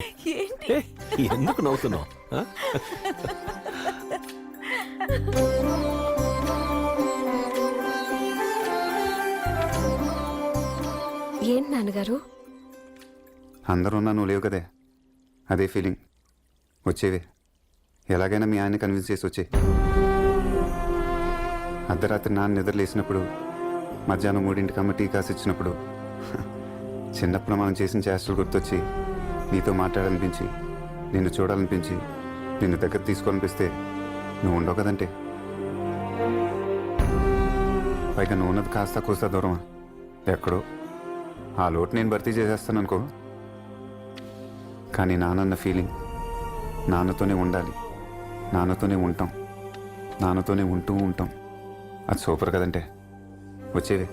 ఏంటి ఎందుకు నవ్వుతున్నావు? ఏంటి నాన్నగారు? అందరూ ఉన్నా నువ్వు లేవు కదే, అదే ఫీలింగ్. వచ్చేవే, ఎలాగైనా మీ ఆయన్ని కన్విన్స్ చేసి వచ్చే. అర్ధరాత్రి నాన్న నిద్రలేసినప్పుడు, మధ్యాహ్నం 3 టీ కాసి ఇచ్చినప్పుడు, చిన్నప్పుడు మనం చేసిన చేష్టలు గుర్తొచ్చి నీతో మాట్లాడాలనిపించి, నిన్ను చూడాలనిపించి, నిన్ను దగ్గర తీసుకోవాలనిపిస్తే నువ్వు ఉండవు కదంటే. పైగా నువ్వు ఉన్నది కాస్త కూస్తా దూరమా, ఎక్కడో. ఆ లోటు నేను భర్తీ చేసేస్తాను అనుకో. కానీ నాన్నన్న ఫీలింగ్, నాన్నతోనే ఉండాలి, నాన్నతోనే ఉంటాం, నాన్నతోనే ఉంటూ ఉంటాం. అది సూపర్ కదంటే. వచ్చేవే.